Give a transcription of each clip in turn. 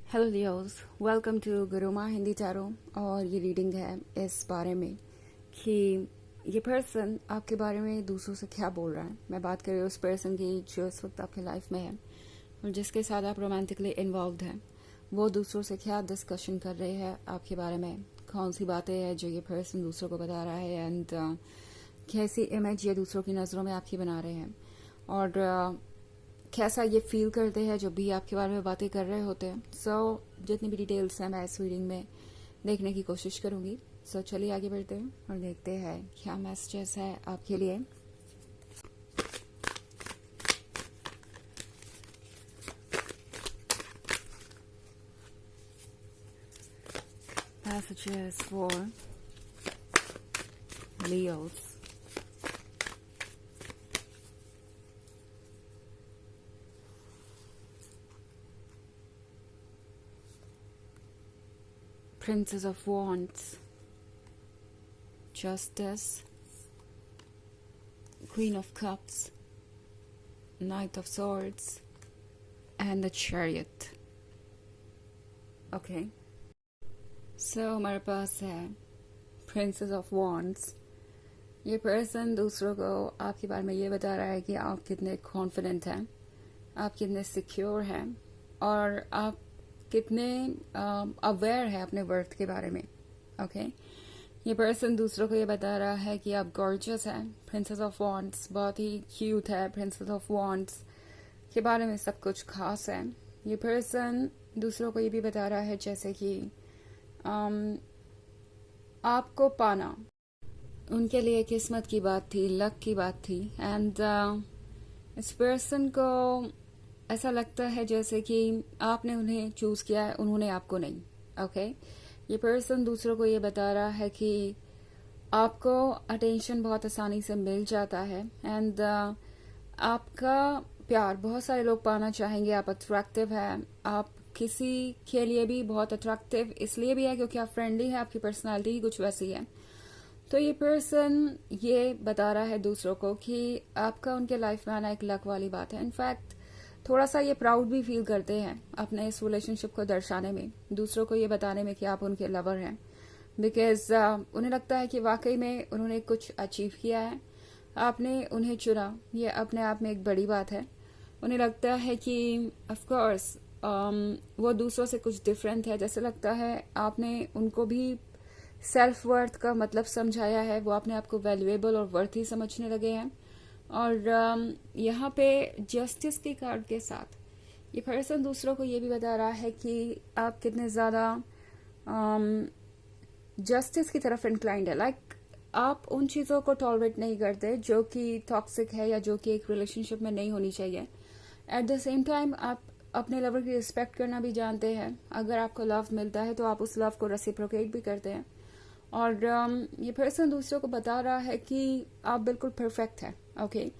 Hello Leos, welcome to Guruma Hindi tarot. और ये reading है इस बारे में कि ये पर्सन आपके बारे में दूसरों से क्या बोल रहा है। मैं बात कर रही हूँ उस पर्सन की जो इस वक्त आपके लाइफ में है और जिसके साथ आप रोमांटिकली इन्वॉल्व हैं। वो दूसरों से क्या डिस्कशन कर रहे हैं आपके बारे में, कौन सी बातें हैं जो ये पर्सन दूसरों को बता रहा है एंड कैसी इमेज ये दूसरों की नज़रों में आपकी बना रहे हैं और कैसा ये फील करते हैं जो भी आपके बारे में बातें कर रहे होते हैं। जितनी भी डिटेल्स हैं मैं इस रीडिंग में देखने की कोशिश करूंगी। चलिए आगे बढ़ते हैं और देखते हैं क्या मैसेजेस है आपके लिए। Messages for Leos. Princess of Wands, Justice, Queen of Cups, Knight of Swords, and the Chariot. Okay. हमारे पास है Princess of Wands। ये पर्सन दूसरों को आपके बारे में ये बता रहा है कि आप कितने कॉन्फिडेंट हैं, आप कितने सिक्योर हैं और आप कितने अवेयर है अपने वर्थ के बारे में। ओके ये पर्सन दूसरों को ये बता रहा है कि आप गॉर्जियस हैं। प्रिंसेस ऑफ वॉन्ड्स बहुत ही क्यूट है। प्रिंसेस ऑफ वॉन्ड्स के बारे में सब कुछ खास है। ये पर्सन दूसरों को ये भी बता रहा है जैसे कि आपको पाना उनके लिए किस्मत की बात थी, लक की बात थी एंड इस पर्सन को ऐसा लगता है जैसे कि आपने उन्हें चूज किया है, उन्होंने आपको नहीं। ओके ये पर्सन दूसरों को ये बता रहा है कि आपको अटेंशन बहुत आसानी से मिल जाता है एंड आपका प्यार बहुत सारे लोग पाना चाहेंगे। आप अट्रैक्टिव है, आप किसी के लिए भी बहुत अट्रैक्टिव इसलिए भी है क्योंकि आप फ्रेंडली है, आपकी पर्सनालिटी ही कुछ वैसी है। तो ये पर्सन ये बता रहा है दूसरों को कि आपका उनके लाइफ में आना एक लक वाली बात है। इनफैक्ट थोड़ा सा ये प्राउड भी फील करते हैं अपने इस रिलेशनशिप को दर्शाने में, दूसरों को ये बताने में कि आप उनके लवर हैं। बिकॉज उन्हें लगता है कि वाकई में उन्होंने कुछ अचीव किया है, आपने उन्हें चुना, ये अपने आप में एक बड़ी बात है। उन्हें लगता है कि ऑफ कोर्स वो दूसरों से कुछ डिफरेंट है। जैसे लगता है आपने उनको भी सेल्फ वर्थ का मतलब समझाया है, वो अपने आप को वैल्यूएबल और वर्थी समझने लगे हैं। और यहाँ पे जस्टिस के कार्ड के साथ ये पर्सन दूसरों को ये भी बता रहा है कि आप कितने ज़्यादा जस्टिस की तरफ इंक्लाइंड है। लाइक आप उन चीज़ों को टॉलरेट नहीं करते जो कि टॉक्सिक है या जो कि एक रिलेशनशिप में नहीं होनी चाहिए। एट द सेम टाइम आप अपने लवर की रिस्पेक्ट करना भी जानते हैं। अगर आपको लव मिलता है तो आप उस लव को रेसिप्रोकेट भी करते हैं। और ये पर्सन दूसरों को बता रहा है कि आप बिल्कुल परफेक्ट है। ओके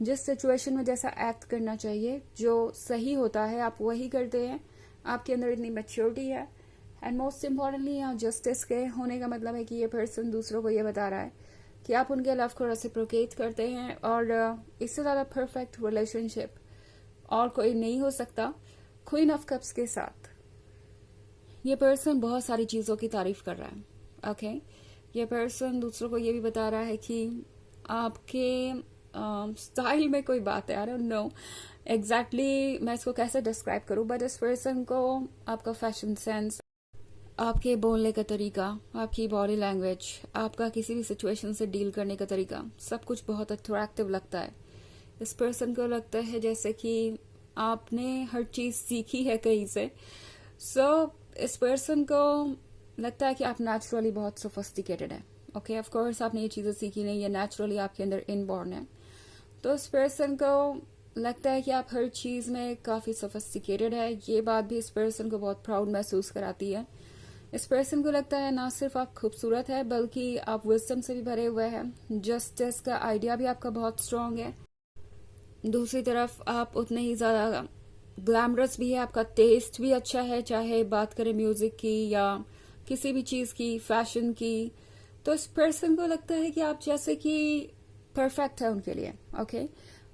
जिस सिचुएशन में जैसा एक्ट करना चाहिए, जो सही होता है आप वही करते हैं। आपके अंदर इतनी मैच्योरिटी है एंड मोस्ट इम्पॉर्टेंटली यहाँ जस्टिस के होने का मतलब है कि ये पर्सन दूसरों को ये बता रहा है कि आप उनके लव को रेसिप्रोकेट करते हैं और इससे ज़्यादा परफेक्ट रिलेशनशिप और कोई नहीं हो सकता। क्वीन ऑफ कप्स के साथ ये पर्सन बहुत सारी चीज़ों की तारीफ कर रहा है। ओके ये पर्सन दूसरों को ये भी बता रहा है कि आपके स्टाइल में कोई बात है। आई डोंट नो एग्जैक्टली मैं इसको कैसे डिस्क्राइब करूं, बट इस पर्सन को आपका फैशन सेंस, आपके बोलने का तरीका, आपकी बॉडी लैंग्वेज, आपका किसी भी सिचुएशन से डील करने का तरीका, सब कुछ बहुत अट्रैक्टिव लगता है। इस पर्सन को लगता है जैसे कि आपने हर चीज़ सीखी है कहीं से। इस पर्सन को लगता है कि आप नेचुरली बहुत सोफिस्टिकेटेड है। ओके ऑफ कोर्स आपने ये चीज़ें सीखी नहीं, ये नेचुरली आपके अंदर इनबॉर्न है। तो इस पर्सन को लगता है कि आप हर चीज़ में काफ़ी सोफिस्टिकेटेड है। ये बात भी इस पर्सन को बहुत प्राउड महसूस कराती है। इस पर्सन को लगता है ना सिर्फ आप खूबसूरत है बल्कि आप विजडम से भी भरे हुए हैं। जस्टिस का आइडिया भी आपका बहुत स्ट्रांग है। दूसरी तरफ आप उतने ही ज़्यादा ग्लैमरस भी है, आपका टेस्ट भी अच्छा है, चाहे बात करें म्यूजिक की या किसी भी चीज़ की, फैशन की। तो इस पर्सन को लगता है कि आप जैसे कि परफेक्ट है उनके लिए। ओके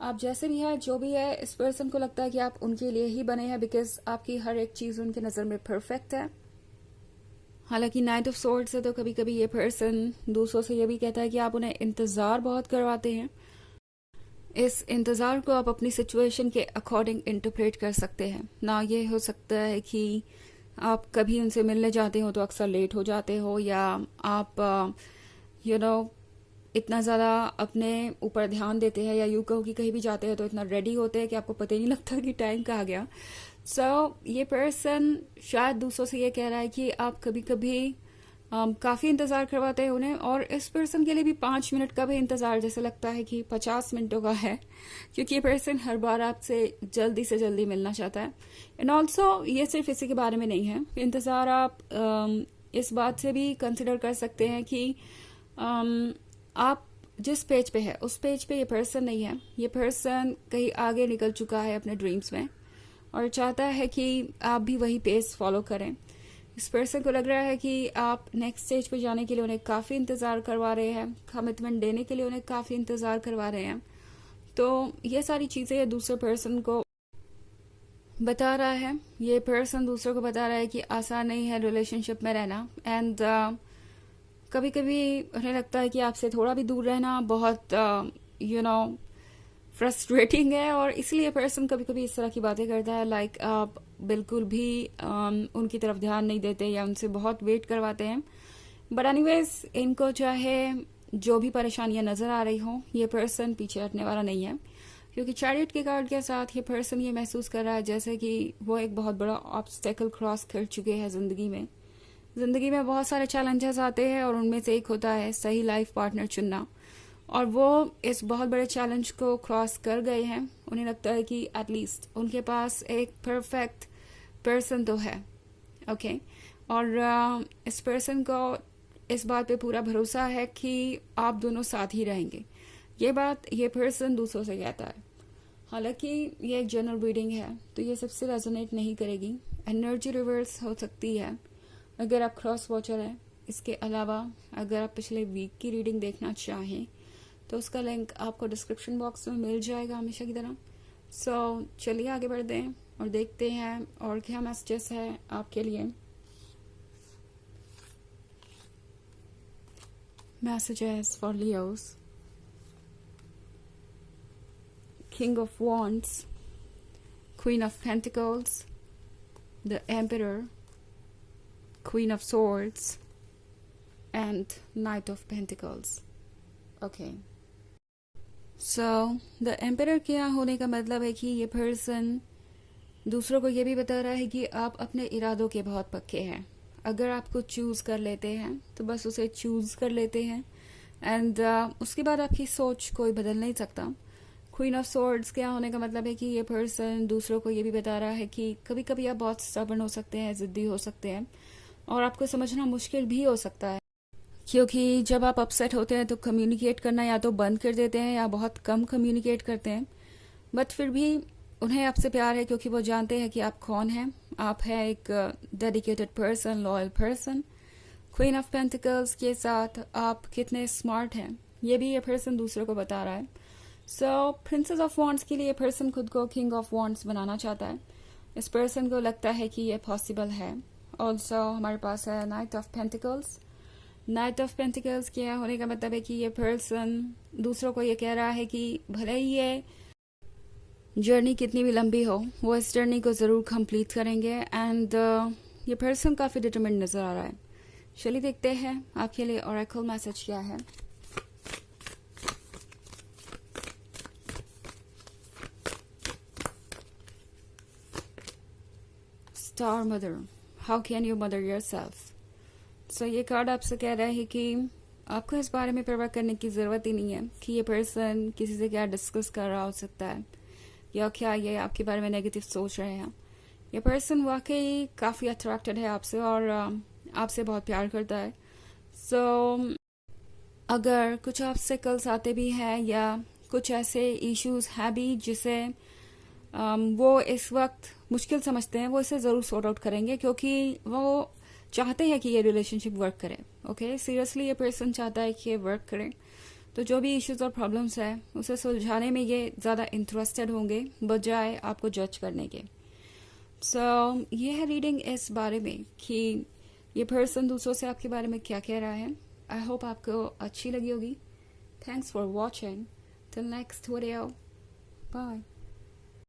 आप जैसे भी है, जो भी है, इस पर्सन को लगता है कि आप उनके लिए ही बने हैं, बिकॉज आपकी हर एक चीज उनके नजर में परफेक्ट है। हालांकि नाइट ऑफ सोर्ड्स है तो कभी कभी ये पर्सन दूसरों से ये भी कहता है कि आप उन्हें इंतजार बहुत करवाते हैं। इस इंतजार को आप अपनी सिचुएशन के अकॉर्डिंग इंटरप्रेट कर सकते हैं ना। ये हो सकता है कि आप कभी उनसे मिलने जाते हो तो अक्सर लेट हो जाते हो, या आप यू नो इतना ज़्यादा अपने ऊपर ध्यान देते हैं, या यूँ कहो कि कहीं भी जाते हैं तो इतना रेडी होते हैं कि आपको पता ही नहीं लगता कि टाइम कहाँ गया। ये पर्सन शायद दूसरों से ये कह रहा है कि आप कभी कभी काफ़ी इंतज़ार करवाते हैं उन्हें, और इस पर्सन के लिए भी 5 मिनट का भी इंतज़ार जैसे लगता है कि 50 मिनटों का है, क्योंकि ये पर्सन हर बार आपसे जल्दी से जल्दी मिलना चाहता है। एंड ऑल्सो ये सिर्फ इसी के बारे में नहीं है, इंतज़ार आप इस बात से भी कंसिडर कर सकते हैं कि आप जिस पेज पे है उस पेज पे ये पर्सन नहीं है। ये पर्सन कहीं आगे निकल चुका है अपने ड्रीम्स में और चाहता है कि आप भी वही पेज फॉलो करें। इस पर्सन को लग रहा है कि आप नेक्स्ट स्टेज पे जाने के लिए उन्हें काफ़ी इंतज़ार करवा रहे हैं, कमिटमेंट देने के लिए उन्हें काफ़ी इंतज़ार करवा रहे हैं। तो ये सारी चीज़ें ये दूसरे पर्सन को बता रहा है। ये पर्सन दूसरों को बता रहा है कि आसान नहीं है रिलेशनशिप में रहना, एंड कभी कभी उन्हें लगता है कि आपसे थोड़ा भी दूर रहना बहुत फ्रस्ट्रेटिंग है, और इसलिए पर्सन कभी कभी इस तरह की बातें करता है, लाइक आप बिल्कुल भी उनकी तरफ ध्यान नहीं देते या उनसे बहुत वेट करवाते हैं। बट एनीवेज, इनको चाहे जो भी परेशानियां नजर आ रही हो, ये पर्सन पीछे हटने वाला नहीं है, क्योंकि चैरियट के कार्ड के साथ ये पर्सन ये महसूस कर रहा है जैसे कि वो एक बहुत बड़ा ऑब्स्टेकल क्रॉस कर चुके हैं जिंदगी में। जिंदगी में बहुत सारे चैलेंजेस आते हैं और उनमें से एक होता है सही लाइफ पार्टनर चुनना, और वो इस बहुत बड़े चैलेंज को क्रॉस कर गए हैं। उन्हें लगता है कि एटलीस्ट उनके पास एक परफेक्ट पर्सन तो है, ओके। और इस पर्सन को इस बात पे पूरा भरोसा है कि आप दोनों साथ ही रहेंगे। ये बात ये पर्सन दूसरों से कहता है। हालांकि ये एक जनरल रीडिंग है तो ये सबसे रेजोनेट नहीं करेगी, एनर्जी रिवर्स हो सकती है अगर आप क्रॉस वॉचर हैं। इसके अलावा अगर आप पिछले वीक की रीडिंग देखना चाहें तो उसका लिंक आपको डिस्क्रिप्शन बॉक्स में मिल जाएगा हमेशा की तरह। चलिए आगे बढ़ते हैं और देखते हैं और क्या मैसेजेस है आपके लिए। Messages for Leos. King of wands, queen of pentacles, the emperor, Queen of Swords, and Knight of Pentacles. Okay. The Emperor के यहाँ होने का मतलब है कि ये पर्सन दूसरों को ये भी बता रहा है कि आप अपने इरादों के बहुत पक्के हैं। अगर आप कुछ चूज कर लेते हैं तो बस उसे चूज कर लेते हैं, एंड उसके बाद आपकी सोच कोई बदल नहीं सकता। क्वीन ऑफ सोर्ड्स के यहाँ होने का मतलब है कि ये पर्सन दूसरों को ये भी बता रहा है कि कभी कभी आप बहुत स्टबर्न हो सकते हैं, जिद्दी हो सकते हैं, और आपको समझना मुश्किल भी हो सकता है, क्योंकि जब आप अपसेट होते हैं तो कम्युनिकेट करना या तो बंद कर देते हैं या बहुत कम कम्युनिकेट करते हैं। बट फिर भी उन्हें आपसे प्यार है क्योंकि वो जानते हैं कि आप कौन हैं। आप हैं एक dedicated person, loyal person. Queen of pentacles के साथ आप कितने स्मार्ट हैं ये भी ये पर्सन दूसरों को बता रहा है। प्रिंसेस ऑफ वॉन्ड्स के लिए पर्सन खुद को किंग ऑफ वॉन्ड्स बनाना चाहता है। इस पर्सन को लगता है कि ये पॉसिबल है। ऑल्सो हमारे पास है night of pentacles. Night of pentacles के होने का मतलब है कि ये पर्सन दूसरों को ये कह रहा है कि भले ही ये जर्नी कितनी भी लंबी हो, वो इस जर्नी को ज़रूर कंप्लीट करेंगे, एंड ये पर्सन काफ़ी डिटरमिन्ड नज़र आ रहा है। चलिए देखते हैं आपके लिए ओरेकल मैसेज क्या है। Star mother, how can you mother yourself. ये कार्ड आपसे कह रहा है कि आपको इस बारे में परवाह करने की ज़रूरत ही नहीं है कि ये पर्सन किसी से क्या डिस्कस कर रहा हो सकता है या क्या ये आपके बारे में नेगेटिव सोच रहे हैं। ये पर्सन वाकई काफ़ी अट्रैक्टेड है आपसे और आपसे बहुत प्यार करता है। अगर कुछ ऑब्स्टेकल्स आते भी हैं या कुछ ऐसे इश्यूज हैं भी जिसे वो इस वक्त मुश्किल समझते हैं, वो इसे ज़रूर सॉर्ट आउट करेंगे क्योंकि वो चाहते हैं कि ये रिलेशनशिप वर्क करे। ओके, सीरियसली ये पर्सन चाहता है कि ये वर्क करे। तो जो भी इश्यूज और प्रॉब्लम्स है उसे सुलझाने में ये ज़्यादा इंटरेस्टेड होंगे बजाय आपको जज करने के। सो ये है रीडिंग इस बारे में कि ये पर्सन दूसरों से आपके बारे में क्या कह रहा है। आई होप आपको अच्छी लगी होगी। Thanks for watching. Till next video, bye.